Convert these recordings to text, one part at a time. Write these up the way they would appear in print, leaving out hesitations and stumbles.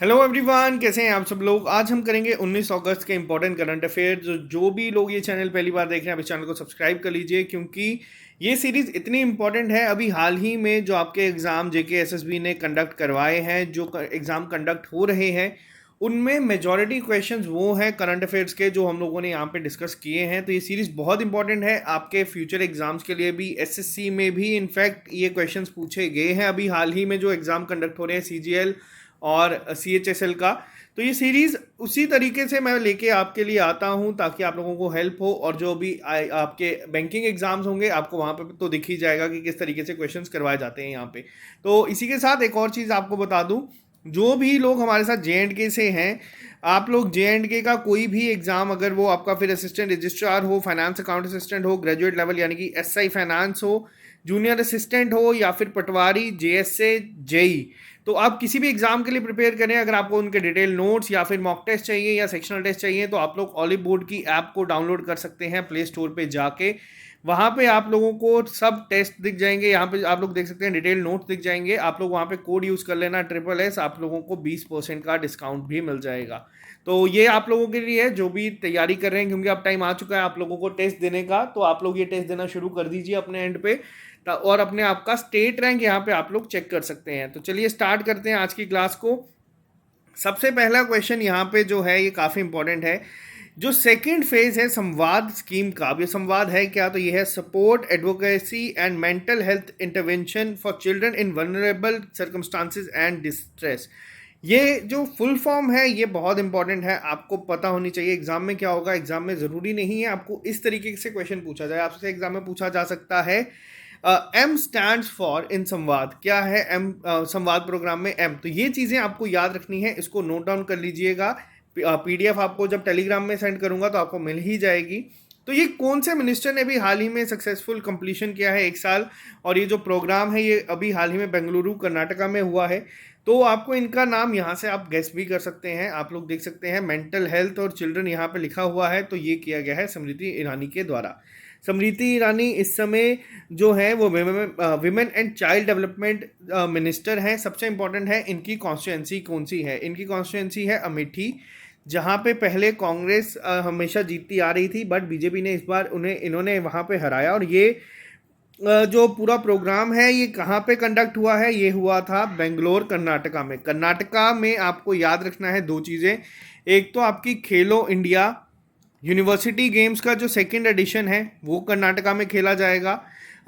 Hello everyone, कैसे हैं आप सब लोग। आज हम करेंगे 19 अगस्त के इंपॉर्टेंट करंट अफेयर। जो भी लोग ये चैनल पहली बार देख रहे हैं, आप इस चैनल को सब्सक्राइब कर लीजिए, क्योंकि ये सीरीज इतनी इंपॉर्टेंट है। अभी हाल ही में जो आपके एग्ज़ाम जेके एसएसबी ने कंडक्ट करवाए हैं, जो एग्ज़ाम कंडक्ट हो रहे हैं, उनमें मेजॉरिटी क्वेश्चंस वो हैं करंट अफेयर्स के जो हम लोगों ने यहाँ पे डिस्कस किए हैं। तो ये सीरीज़ बहुत इंपॉर्टेंट है आपके फ्यूचर एग्जाम्स के लिए भी। एसएससी में भी इनफैक्ट ये क्वेश्चंस पूछे गए हैं अभी हाल ही में जो एग्ज़ाम कंडक्ट हो रहे हैं सीजीएल और सीएचएसएल का। तो ये सीरीज़ उसी तरीके से मैं लेके आपके लिए आता हूँ ताकि आप लोगों को हेल्प हो, और जो भी आपके बैंकिंग एग्जाम्स होंगे आपको वहाँ पे तो दिख ही जाएगा कि किस तरीके से क्वेश्चंस करवाए जाते हैं यहाँ पे। तो इसी के साथ एक और चीज़ आपको बता दूँ, जो भी लोग हमारे साथ जे से हैं, आप लोग जे का कोई भी एग्ज़ाम, अगर वो आपका फिर असिस्टेंट रजिस्ट्रार हो, फाइनेंस अकाउंट असिस्टेंट हो, ग्रेजुएट लेवल यानी कि एसआई फाइनेंस हो, जूनियर असिस्टेंट हो, या फिर पटवारी जेएसए जेई, तो आप किसी भी एग्जाम के लिए प्रिपेयर करें, अगर आपको उनके डिटेल नोट्स या फिर मॉक टेस्ट चाहिए या सेक्शनल टेस्ट चाहिए, तो आप लोग ऑलिव बोर्ड की ऐप को डाउनलोड कर सकते हैं प्ले स्टोर पे जाके। वहाँ पे आप लोगों को सब टेस्ट दिख जाएंगे, यहाँ पे आप लोग देख सकते हैं डिटेल नोट्स दिख जाएंगे। आप लोग वहाँ पे कोड यूज़ कर लेना SSS, आप लोगों को 20% का डिस्काउंट भी मिल जाएगा। तो ये आप लोगों के लिए है जो भी तैयारी कर रहे हैं, क्योंकि अब टाइम आ चुका है आप लोगों को टेस्ट देने का। तो आप लोग ये टेस्ट देना शुरू कर दीजिए अपने एंड पे, और अपने आप का स्टेट रैंक यहाँ पे आप लोग चेक कर सकते हैं। तो चलिए स्टार्ट करते हैं आज की क्लास को। सबसे पहला क्वेश्चन यहाँ पे जो है ये काफ़ी इंपॉर्टेंट है। जो सेकंड फेज है संवाद स्कीम का, अब ये संवाद है क्या, तो ये है support advocacy and mental health intervention for children in vulnerable circumstances and distress. ये जो फुल फॉर्म है ये बहुत इंपॉर्टेंट है, आपको पता होनी चाहिए। एग्जाम में क्या होगा, एग्जाम में ज़रूरी नहीं है आपको इस तरीके से क्वेश्चन पूछा जाए, आपसे एग्जाम में पूछा जा सकता है एम स्टैंड फॉर इन संवाद, क्या है एम संवाद प्रोग्राम में एम। तो ये चीज़ें आपको याद रखनी है, इसको नोट डाउन कर लीजिएगा। पीडीएफ आपको जब टेलीग्राम में सेंड करूंगा तो आपको मिल ही जाएगी। तो ये कौन से मिनिस्टर ने भी हाल ही में सक्सेसफुल कंप्लीशन किया है 1 साल, और ये जो प्रोग्राम है ये अभी हाल ही में बेंगलुरु कर्नाटका में हुआ है। तो आपको इनका नाम यहाँ से आप गेस भी कर सकते हैं, आप लोग देख सकते हैं मेंटल हेल्थ और चिल्ड्रन यहाँ पे लिखा हुआ है। तो ये किया गया है स्मृति ईरानी के द्वारा। स्मृति ईरानी इस समय जो है वो women and child development minister हैं। सबसे इंपॉर्टेंट है इनकी कॉन्स्टिट्यूंसी कौन सी है, इनकी कॉन्स्टिट्यूंसी है अमेठी, जहाँ पे पहले कांग्रेस हमेशा जीतती आ रही थी, बट बीजेपी ने इस बार इन्होंने वहाँ पे हराया। और ये जो पूरा प्रोग्राम है ये कहाँ पे कंडक्ट हुआ है, ये हुआ था बेंगलोर कर्नाटका में। कर्नाटका में आपको याद रखना है 2 चीज़ें, एक तो आपकी खेलो इंडिया यूनिवर्सिटी गेम्स का जो सेकंड एडिशन है वो कर्नाटका में खेला जाएगा,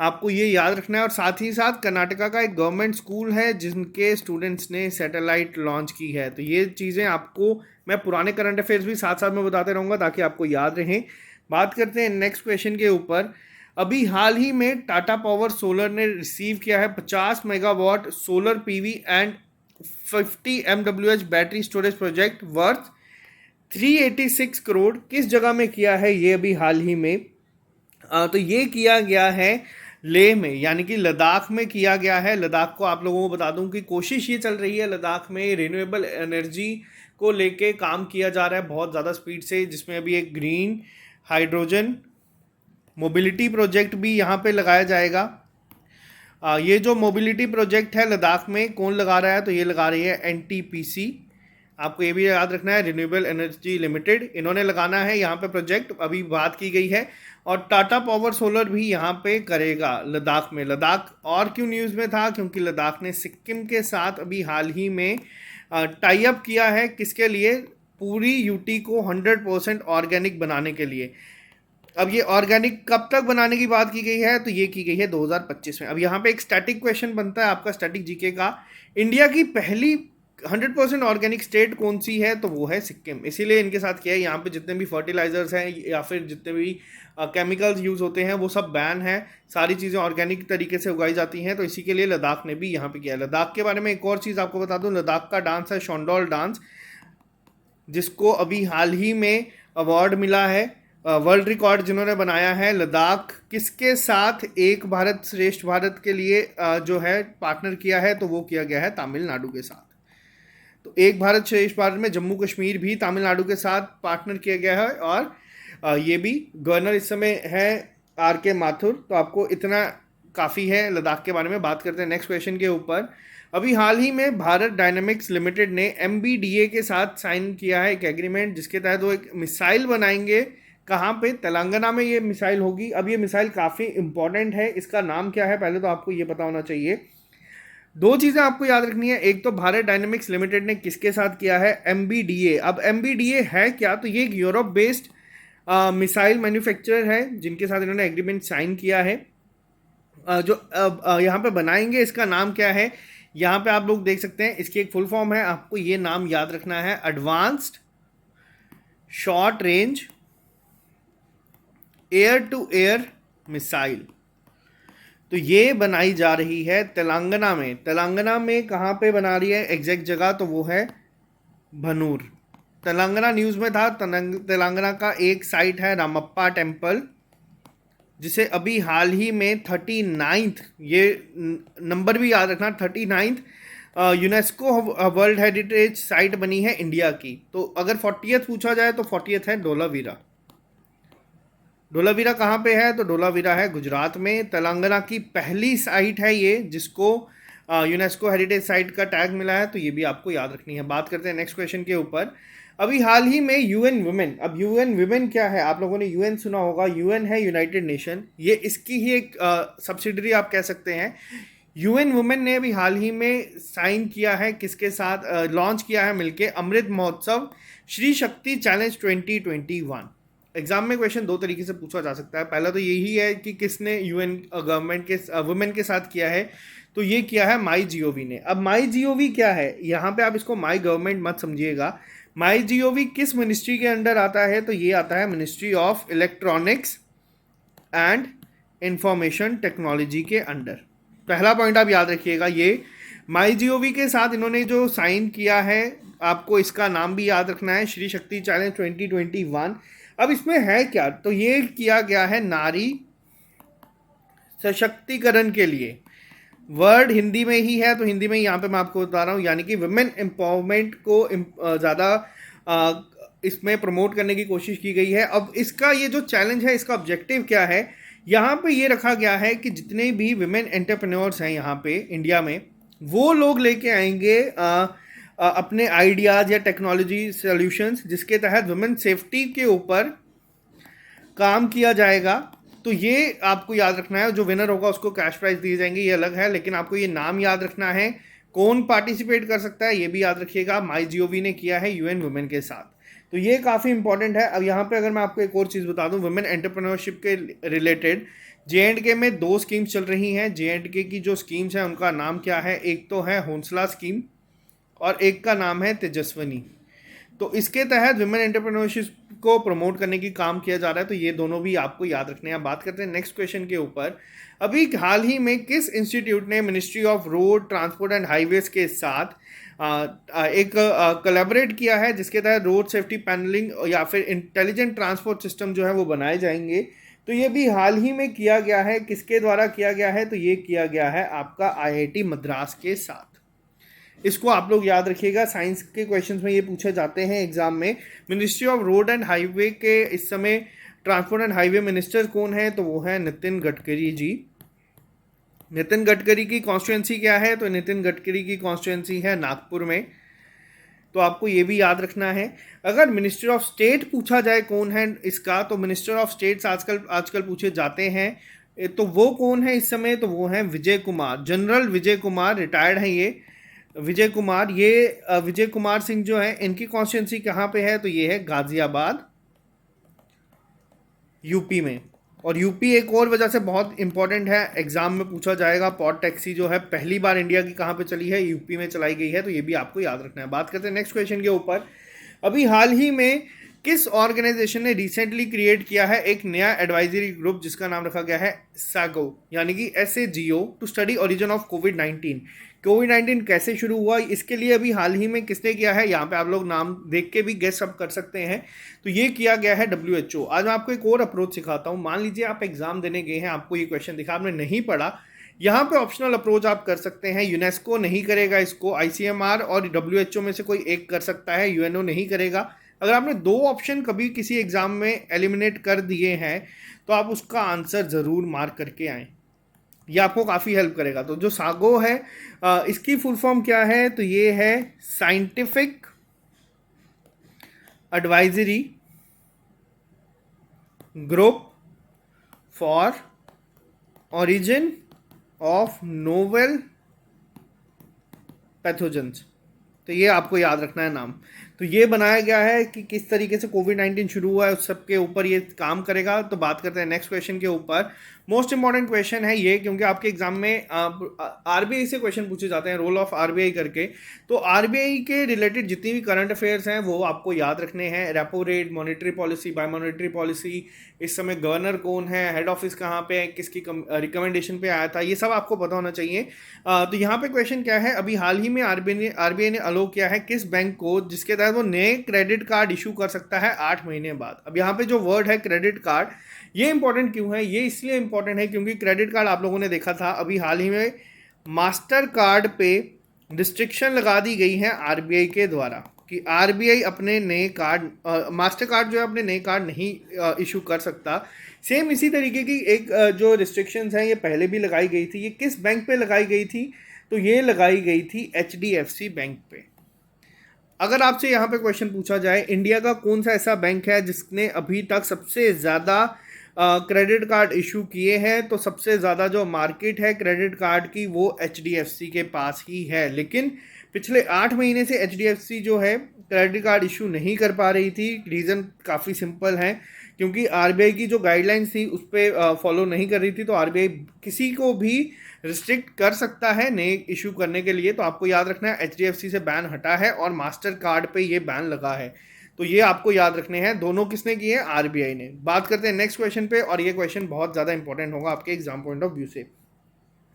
आपको ये याद रखना है। और साथ ही साथ कर्नाटका का एक गवर्नमेंट स्कूल है जिनके स्टूडेंट्स ने सैटेलाइट लॉन्च की है। तो ये चीज़ें आपको मैं पुराने करंट अफेयर्स भी साथ साथ में बताते रहूँगा ताकि आपको याद रहें। बात करते हैं नेक्स्ट क्वेश्चन के ऊपर। अभी हाल ही में टाटा पावर सोलर ने रिसीव किया है 50 megawatt solar PV and 50 MWH battery storage project worth 386 crore. किस जगह में किया है ये अभी हाल ही में, तो ये किया गया है लेह में, यानी कि लद्दाख में किया गया है। लद्दाख को आप लोगों को बता दूं कि कोशिश ये चल रही है लद्दाख में रिन्यूएबल एनर्जी को लेके काम किया जा रहा है बहुत ज़्यादा स्पीड से, जिसमें अभी एक ग्रीन हाइड्रोजन मोबिलिटी प्रोजेक्ट भी यहाँ पे लगाया जाएगा। ये जो मोबिलिटी प्रोजेक्ट है लद्दाख में कौन लगा रहा है, तो ये लगा रही है एनटीपीसी। आपको ये भी याद रखना है रिन्यूएबल एनर्जी लिमिटेड, इन्होंने लगाना है यहाँ पे प्रोजेक्ट, अभी बात की गई है। और टाटा पावर सोलर भी यहाँ पे करेगा लद्दाख में। लद्दाख और क्यों न्यूज़ में था, क्योंकि लद्दाख ने सिक्किम के साथ अभी हाल ही में टाई अप किया है, किसके लिए, पूरी यूटी को 100% ऑर्गेनिक बनाने के लिए। अब ये ऑर्गेनिक कब तक बनाने की बात की गई है, तो ये की गई है 2025 में। अब यहाँ पे एक स्टैटिक क्वेश्चन बनता है आपका स्टैटिक जीके का, इंडिया की पहली 100% ऑर्गेनिक स्टेट कौन सी है, तो वो है सिक्किम। इसीलिए इनके साथ किया है, यहाँ पे जितने भी फर्टिलाइजर्स हैं या फिर जितने भी केमिकल्स यूज़ होते हैं वो सब बैन है, सारी चीज़ें ऑर्गेनिक तरीके से उगाई जाती हैं। तो इसी के लिए लद्दाख ने भी यहाँ पे किया है। लद्दाख के बारे में एक और चीज़ आपको बता दूँ, लद्दाख का डांस है शोंडोल डांस, जिसको अभी हाल ही में अवार्ड मिला है, वर्ल्ड रिकॉर्ड जिन्होंने बनाया है। लद्दाख किसके साथ एक भारत श्रेष्ठ भारत के लिए जो है पार्टनर किया है, तो वो किया गया है तमिलनाडु के साथ। तो एक भारत श्रेष्ठ भारत में जम्मू कश्मीर भी तमिलनाडु के साथ पार्टनर किया गया है, और ये भी गवर्नर इस समय है RK माथुर। तो आपको इतना काफ़ी है लद्दाख के बारे में। बात करते हैं नेक्स्ट क्वेश्चन के ऊपर। अभी हाल ही में भारत डायनामिक्स लिमिटेड ने MBDA के साथ साइन किया है एक एग्रीमेंट, जिसके तहत वो एक मिसाइल बनाएंगे। कहाँ पे? तेलंगाना में ये मिसाइल होगी। अब ये मिसाइल काफ़ी इंपॉर्टेंट है, इसका नाम क्या है पहले तो आपको ये पता होना चाहिए। दो चीज़ें आपको याद रखनी है, एक तो भारत डायनामिक्स लिमिटेड ने किसके साथ किया है? MBDA। अब MBDA है क्या? तो ये एक यूरोप बेस्ड मिसाइल मैन्युफैक्चरर है जिनके साथ इन्होंने एग्रीमेंट साइन किया है। जो यहाँ पे बनाएंगे, इसका नाम क्या है? यहाँ पे आप लोग देख सकते हैं, इसकी एक फुल फॉर्म है, आपको ये नाम याद रखना है, advanced short range air to air missile. तो ये बनाई जा रही है तेलंगाना में। तेलंगाना में कहाँ पे बना रही है एग्जैक्ट जगह? तो वो है भनूर। तेलंगाना न्यूज़ में था, तेलंगाना का एक साइट है रामप्पा टेम्पल, जिसे अभी हाल ही में 39th, ये नंबर भी याद रखना, 39th UNESCO world heritage site बनी है इंडिया की। तो अगर 40th पूछा जाए तो 40th है धोलावीरा। धोलावीरा कहाँ पे है? तो धोलावीरा है गुजरात में। तेलंगाना की पहली साइट है ये जिसको यूनेस्को हेरिटेज साइट का टैग मिला है, तो ये भी आपको याद रखनी है। बात करते हैं नेक्स्ट क्वेश्चन के ऊपर। अभी हाल ही में UN वुमेन, अब UN वुमेन क्या है? आप लोगों ने UN सुना होगा, UN है यूनाइटेड नेशन, ये इसकी ही एक सब्सिडरी आप कह सकते हैं। UN वुमेन ने अभी हाल ही में साइन किया है, किसके साथ लॉन्च किया है मिलके? अमृत महोत्सव श्री शक्ति चैलेंज 2021। एग्जाम में क्वेश्चन दो तरीके से पूछा जा सकता है। पहला तो यही है कि किसने UN गवर्नमेंट के वुमेन के साथ किया है, तो ये किया है MyGov ने। अब MyGov क्या है? यहाँ पे आप इसको माई गवर्नमेंट मत समझिएगा। MyGov किस मिनिस्ट्री के अंडर आता है? तो ये आता है ministry of electronics and information technology के अंडर। पहला पॉइंट आप याद रखिएगा, ये MyGov के साथ इन्होंने जो साइन किया है, आपको इसका नाम भी याद रखना है, श्री शक्ति चैलेंज 2021। अब इसमें है क्या? तो ये किया गया है नारी सशक्तिकरण के लिए। वर्ड हिंदी में ही है, तो हिंदी में यहाँ पे मैं आपको बता रहा हूँ, यानी कि वुमेन एम्पावरमेंट को ज़्यादा इसमें प्रमोट करने की कोशिश की गई है। अब इसका ये जो चैलेंज है, इसका ऑब्जेक्टिव क्या है? यहाँ पे ये रखा गया है कि जितने भी वुमेन एंटरप्रेन्योर्स हैं यहाँ पे इंडिया में, वो लोग लेके आएंगे अपने आइडियाज़ या टेक्नोलॉजी सॉल्यूशंस, जिसके तहत वुमेन सेफ्टी के ऊपर काम किया जाएगा। तो ये आपको याद रखना है, जो विनर होगा उसको कैश प्राइज दिए जाएंगे, ये अलग है, लेकिन आपको ये नाम याद रखना है, कौन पार्टिसिपेट कर सकता है ये भी याद रखिएगा। MyGov ने किया है UN वुमेन के साथ, तो ये काफ़ी इंपॉर्टेंट है। अब यहाँ पे अगर मैं आपको एक और चीज़ बता दूँ वुमेन एंटरप्रेन्योरशिप के रिलेटेड, JNK में 2 स्कीम्स चल रही हैं। JNK की जो स्कीम्स हैं उनका नाम क्या है? एक तो है हौसला स्कीम और एक का नाम है तेजस्विनी। तो इसके तहत वुमेन एंटरप्रेन्योरशिप को प्रमोट करने की काम किया जा रहा है, तो ये दोनों भी आपको याद रखने हैं। बात करते हैं नेक्स्ट क्वेश्चन के ऊपर। अभी हाल ही में किस इंस्टीट्यूट ने ministry of road transport and highways के साथ एक कोलैबोरेट किया है, जिसके तहत रोड सेफ्टी पैनलिंग या फिर इंटेलिजेंट ट्रांसपोर्ट सिस्टम जो है वो बनाए जाएंगे? तो ये भी हाल ही में किया गया है। किसके द्वारा किया गया है? तो ये किया गया है आपका IIT मद्रास के साथ। इसको आप लोग याद रखिएगा, साइंस के क्वेश्चंस में ये पूछे जाते हैं एग्जाम में। Ministry of road and highway के इस समय ट्रांसपोर्ट एंड हाईवे मिनिस्टर कौन है? तो वो है नितिन गडकरी जी। नितिन गडकरी की कॉन्स्टिट्यूंसी क्या है? तो नितिन गडकरी की कॉन्स्टिट्यूंसी है नागपुर में, तो आपको ये भी याद रखना है। अगर मिनिस्टर ऑफ स्टेट पूछा जाए कौन है इसका, तो मिनिस्टर ऑफ स्टेट्स आजकल पूछे जाते हैं, तो वो कौन है इस समय? तो वो है विजय कुमार, जनरल विजय कुमार, रिटायर्ड हैं ये विजय कुमार। ये विजय कुमार सिंह जो है, इनकी कॉन्स्टिट्यूंसी कहाँ पे है? तो ये है गाजियाबाद, यूपी में। और यूपी एक और वजह से बहुत इंपॉर्टेंट है, एग्जाम में पूछा जाएगा, पॉड टैक्सी जो है पहली बार इंडिया की कहाँ पे चली है? यूपी में चलाई गई है, तो ये भी आपको याद रखना है। बात करते हैं नेक्स्ट क्वेश्चन के ऊपर। अभी हाल ही में किस ऑर्गेनाइजेशन ने रिसेंटली क्रिएट किया है एक नया एडवाइजरी ग्रुप, जिसका नाम रखा गया है SAGO, यानी कि SAGO, to study origin of COVID. COVID कैसे शुरू हुआ, इसके लिए अभी हाल ही में किसने किया है? यहाँ पे आप लोग नाम देख के भी गेस अप कर सकते हैं, तो ये किया गया है WHO। आज मैं आपको एक और अप्रोच सिखाता हूँ। मान लीजिए आप एग्जाम देने गए हैं, आपको ये क्वेश्चन दिखा, आपने नहीं पढ़ा, यहाँ पे ऑप्शनल अप्रोच आप कर सकते हैं। यूनेस्को नहीं करेगा इसको, ICMR और WHO में से कोई एक कर सकता है, UNO नहीं करेगा। अगर आपने 2 ऑप्शन कभी किसी एग्जाम में एलिमिनेट कर दिए हैं, तो आप उसका आंसर ज़रूर मार्क करके आएँ। ये आपको काफ़ी हेल्प करेगा। तो जो सागो है इसकी फुल फॉर्म क्या है, तो ये है scientific advisory group for origin of novel pathogens. तो ये आपको याद रखना है नाम। तो ये बनाया गया है कि किस तरीके से कोविड-19 शुरू हुआ है, उस सब के ऊपर ये काम करेगा। तो बात करते हैं नेक्स्ट क्वेश्चन के ऊपर। मोस्ट इंपॉर्टेंट क्वेश्चन है ये, क्योंकि आपके एग्जाम में आरबीआई से क्वेश्चन पूछे जाते हैं, रोल ऑफ आरबीआई करके। तो आरबीआई के रिलेटेड जितनी भी करंट अफेयर्स हैं वो आपको याद रखने हैं। Repo rate, monetary policy, by monetary policy, इस समय गवर्नर कौन है, हेड ऑफिस कहाँ पे है, किसकी रिकमेंडेशन पे आया था, ये सब आपको पता होना चाहिए। तो यहाँ पे क्वेश्चन क्या है, अभी हाल ही में आरबीआई ने अलो किया है किस बैंक को, जिसके तहत वो नए क्रेडिट कार्ड इशू कर सकता है 8 महीने बाद। अब यहाँ पे जो वर्ड है क्रेडिट कार्ड, ये इंपॉर्टेंट क्यों है, ये इसलिए इंपॉर्टेंट है क्योंकि क्रेडिट कार्ड आप लोगों ने देखा था अभी हाल ही में मास्टर कार्ड पे रिस्ट्रिक्शन लगा दी गई है आरबीआई के द्वारा कि आरबीआई अपने नए कार्ड मास्टर कार्ड जो है अपने नए कार्ड नहीं इशू कर सकता। सेम इसी तरीके की एक जो रिस्ट्रिक्शंस हैं ये पहले भी लगाई गई थी। ये किस बैंक पे लगाई गई थी, तो ये लगाई गई थी एचडीएफसी बैंक पे। अगर आपसे यहाँ पे क्वेश्चन पूछा जाए इंडिया का कौन सा ऐसा बैंक है जिसने अभी तक सबसे ज़्यादा क्रेडिट कार्ड इशू किए हैं, तो सबसे ज़्यादा जो मार्केट है क्रेडिट कार्ड की वो एचडीएफसी के पास ही है। लेकिन पिछले 8 महीने से एचडीएफसी जो है क्रेडिट कार्ड इशू नहीं कर पा रही थी। रीज़न काफ़ी सिंपल है, क्योंकि आरबीआई की जो गाइडलाइंस थी उस पर फॉलो नहीं कर रही थी। तो आरबीआई किसी को भी रिस्ट्रिक्ट कर सकता है नए इशू करने के लिए। तो आपको याद रखना है एचडीएफसी से बैन हटा है और मास्टर कार्ड पे ये बैन लगा है। तो ये आपको याद रखने हैं। दोनों किसने किए हैं, आरबीआई ने। बात करते हैं नेक्स्ट क्वेश्चन पे, और ये क्वेश्चन बहुत ज़्यादा इंपॉर्टेंट होगा आपके एग्जाम पॉइंट ऑफ व्यू से।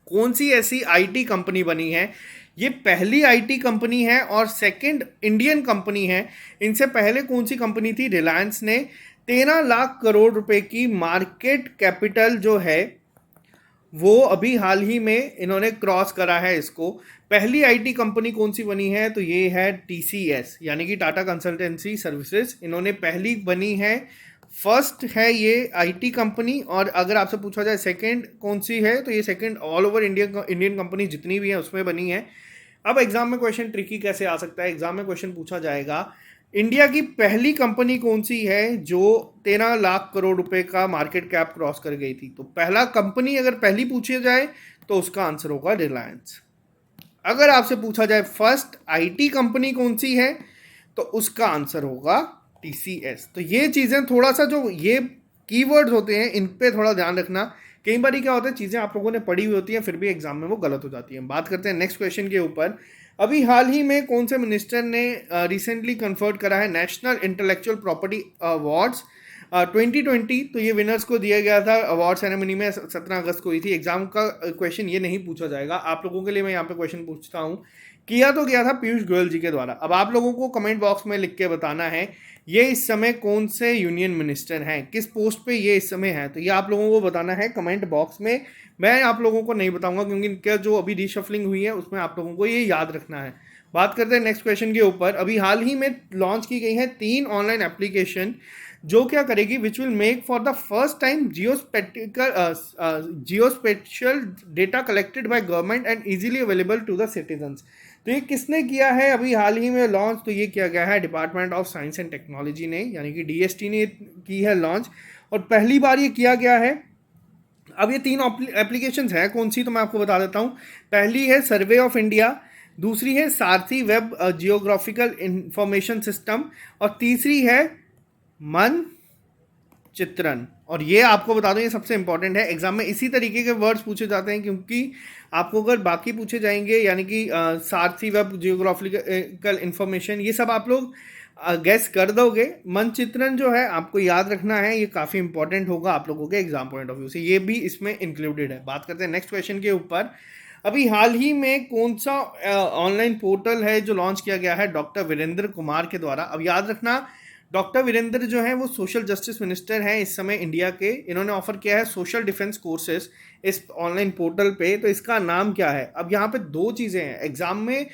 कौन सी ऐसी आईटी कंपनी बनी है, ये पहली आईटी कंपनी है और सेकंड इंडियन कंपनी है। इनसे पहले कौन सी कंपनी थी, रिलायंस ने 13 लाख करोड़ रुपए की मार्केट कैपिटल जो है वो अभी हाल ही में इन्होंने क्रॉस करा है इसको। पहली आईटी कंपनी कौन सी बनी है, तो ये है टीसीएस यानी कि टाटा कंसल्टेंसी सर्विसेज। इन्होंने पहली बनी है, फर्स्ट है ये आईटी कंपनी। और अगर आपसे पूछा जाए सेकंड कौन सी है, तो ये second all over Indian company जितनी भी है उसमें बनी है। अब एग्जाम में क्वेश्चन ट्रिकी कैसे आ सकता है, एग्जाम में क्वेश्चन पूछा जाएगा इंडिया की पहली कंपनी कौन सी है जो 13 लाख करोड़ रुपए का मार्केट कैप क्रॉस कर गई थी। तो पहला कंपनी अगर पहली पूछी जाए तो उसका आंसर होगा रिलायंस। अगर आपसे पूछा जाए फर्स्ट आईटी कंपनी कौन सी है, तो उसका आंसर होगा टीसीएस। तो ये चीज़ें थोड़ा सा जो ये कीवर्ड्स होते हैं इन पे थोड़ा ध्यान रखना। कई बार क्या होता है, चीज़ें आप लोगों ने पढ़ी हुई होती हैं फिर भी एग्जाम में वो गलत हो जाती हैं। बात करते हैं नेक्स्ट क्वेश्चन के ऊपर। अभी हाल ही में कौन से मिनिस्टर ने रिसेंटली कन्फर्ट करा है नेशनल इंटेलेक्चुअल प्रॉपर्टी अवार्ड्स 2020। तो ये विनर्स को दिया गया था, अवार्ड सेरेमनी में 17 अगस्त को हुई थी। एग्जाम का क्वेश्चन ये नहीं पूछा जाएगा आप लोगों के लिए, मैं यहाँ पे क्वेश्चन पूछता हूँ। किया तो गया था पीयूष गोयल जी के द्वारा। अब आप लोगों को कमेंट बॉक्स में लिख के बताना है ये इस समय कौन से यूनियन मिनिस्टर हैं, किस पोस्ट पे ये इस समय है। तो ये आप लोगों को बताना है कमेंट बॉक्स में। मैं आप लोगों को नहीं बताऊंगा क्योंकि इनका जो अभी रीशफलिंग हुई है उसमें आप लोगों को ये याद रखना है। बात करते हैं नेक्स्ट क्वेश्चन के ऊपर। अभी हाल ही में लॉन्च की गई है 3 ऑनलाइन एप्लीकेशन जो क्या करेगी, which will make for the first time geospatial data collected by government and easily available to the citizens. तो ये किसने किया है अभी हाल ही में लॉन्च, तो ये किया गया है department of science and technology ने, यानी कि डीएसटी ने की है लॉन्च। और पहली बार ये किया गया है। अब ये 3 एप्लीकेशंस हैं, कौन सी तो मैं आपको बता देता हूँ। पहली है सर्वे ऑफ इंडिया, दूसरी है सारथी वेब जियोग्राफिकल इंफॉर्मेशन सिस्टम, और तीसरी है मन चित्रण। और ये आपको बता दूं ये सबसे इंपॉर्टेंट है, एग्जाम में इसी तरीके के वर्ड्स पूछे जाते हैं। क्योंकि आपको अगर बाकी पूछे जाएंगे यानी कि सारथी वेब जियोग्राफिकल इंफॉर्मेशन ये सब आप लोग गैस कर दोगे। मन चित्रण जो है आपको याद रखना है, ये काफ़ी इंपॉर्टेंट होगा आप लोगों के एग्जाम पॉइंट ऑफ व्यू से, ये भी इसमें इंक्लूडेड है। बात करते हैं नेक्स्ट क्वेश्चन के ऊपर। अभी हाल ही में कौन सा ऑनलाइन पोर्टल है जो लॉन्च किया गया है डॉक्टर वीरेंद्र कुमार के द्वारा। अब याद रखना डॉक्टर वीरेंद्र जो है वो सोशल जस्टिस मिनिस्टर हैं इस समय इंडिया के। इन्होंने ऑफर किया है सोशल डिफेंस कोर्सेज इस ऑनलाइन पोर्टल पे। तो इसका नाम क्या है। अब यहाँ पे 2 चीज़ें हैं, एग्जाम में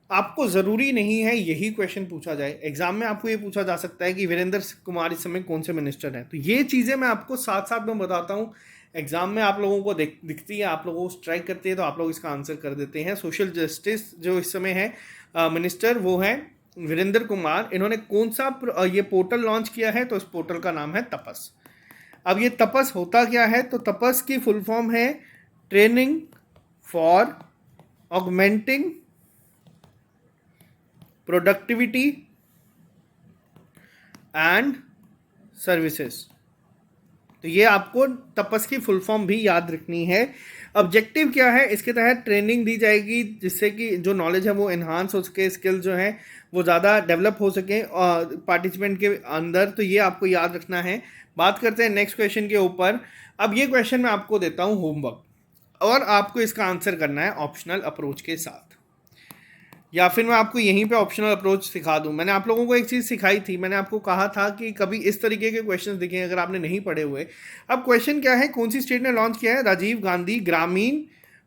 आपको ज़रूरी नहीं है यही क्वेश्चन पूछा जाए। एग्जाम में आपको ये पूछा जा सकता है कि वीरेंद्र कुमार इस समय कौन से मिनिस्टर हैं। तो ये चीज़ें मैं आपको साथ साथ में बताता हूँ, एग्जाम में आप लोगों को दिखती है, आप लोगों को स्ट्राइक करती है, तो आप लोग इसका आंसर कर देते हैं। सोशल जस्टिस जो इस समय है मिनिस्टर, वो है वीरेंद्र कुमार। इन्होंने कौन सा ये पोर्टल लॉन्च किया है? तो इस पोर्टल का नाम है तपस। अब ये तपस होता क्या है? तो तपस की फुल फॉर्म है training for augmenting productivity and services. तो ये आपको तपस की फुल फॉर्म भी याद रखनी है। ऑब्जेक्टिव क्या है? इसके तहत ट्रेनिंग दी जाएगी जिससे कि जो नॉलेज है वो एनहांस हो सके, स्किल जो है वो ज़्यादा डेवलप हो सके पार्टिसिपेंट के अंदर। तो ये आपको याद रखना है। बात करते हैं नेक्स्ट क्वेश्चन के ऊपर। अब ये क्वेश्चन मैं आपको देता हूँ होमवर्क, और आपको इसका आंसर करना है ऑप्शनल अप्रोच के साथ, या फिर मैं आपको यहीं पे ऑप्शनल अप्रोच सिखा दूं। मैंने आप लोगों को एक चीज़ सिखाई थी, मैंने आपको कहा था कि कभी इस तरीके के क्वेश्चंस दिखे अगर आपने नहीं पढ़े हुए। अब क्वेश्चन क्या है? कौन सी स्टेट ने लॉन्च किया है? राजीव गांधी ग्रामीण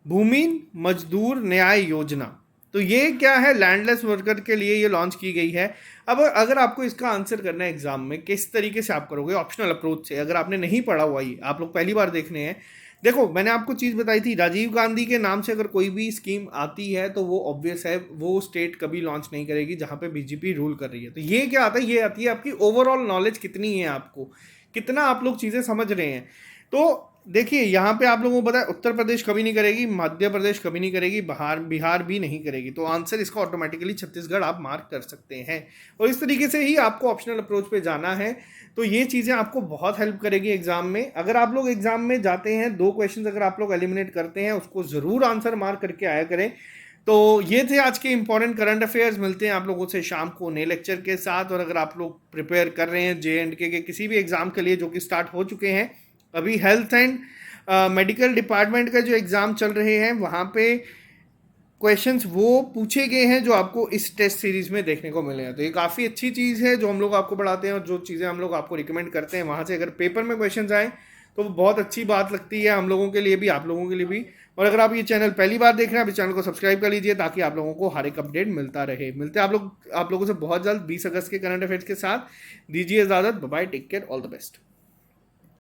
भूमिहीन मजदूर न्याय योजना। तो ये क्या है? लैंडलेस वर्कर के लिए ये लॉन्च की गई है। अब अगर आपको इसका आंसर करना है एग्जाम में, किस तरीके से आप करोगे? ऑप्शनल अप्रोच से। अगर आपने नहीं पढ़ा हुआ, ये आप लोग पहली बार देख रहे हैं, देखो मैंने आपको चीज़ बताई थी, राजीव गांधी के नाम से अगर कोई भी स्कीम आती है तो वो ऑब्वियस है वो स्टेट कभी लॉन्च नहीं करेगी जहाँ पे बीजेपी रूल कर रही है। तो ये क्या आता है? ये आती है आपकी ओवरऑल नॉलेज कितनी है, आपको कितना आप लोग चीज़ें समझ रहे हैं। तो देखिए यहाँ पे आप लोगों को पता है उत्तर प्रदेश कभी नहीं करेगी, मध्य प्रदेश कभी नहीं करेगी, बिहार भी नहीं करेगी। तो आंसर इसका ऑटोमेटिकली छत्तीसगढ़ आप मार्क कर सकते हैं। और इस तरीके से ही आपको ऑप्शनल अप्रोच पे जाना है। तो ये चीज़ें आपको बहुत हेल्प करेगी एग्जाम में। अगर आप लोग एग्जाम में जाते हैं, 2 क्वेश्चन अगर आप लोग एलिमिनेट करते हैं, उसको ज़रूर आंसर मार्क करके आया करें। तो ये थे आज के इंपॉर्टेंट करंट अफेयर्स। मिलते हैं आप लोगों से शाम को नए लेक्चर के साथ। और अगर आप लोग प्रिपेयर कर रहे हैं JNK के किसी भी एग्ज़ाम के लिए जो कि स्टार्ट हो चुके हैं, अभी हेल्थ एंड मेडिकल डिपार्टमेंट का जो एग्ज़ाम चल रहे हैं वहाँ पे क्वेश्चंस वो पूछे गए हैं जो आपको इस टेस्ट सीरीज़ में देखने को मिले हैं। तो ये काफ़ी अच्छी चीज़ है जो हम लोग आपको पढ़ाते हैं, और जो चीज़ें हम लोग आपको रिकमेंड करते हैं वहाँ से अगर पेपर में क्वेश्चंस आए तो वो बहुत अच्छी बात लगती है हम लोगों के लिए भी, आप लोगों के लिए भी। और अगर आप ये चैनल पहली बार देख रहे हैं, आप इस चैनल को सब्सक्राइब कर लीजिए ताकि आप लोगों को हर एक अपडेट मिलता रहे। मिलते हैं आप लोगों से बहुत जल्द 20 अगस्त के करंट अफेयर्स के साथ। दीजिए इजाज़त, bye, take care, all the best.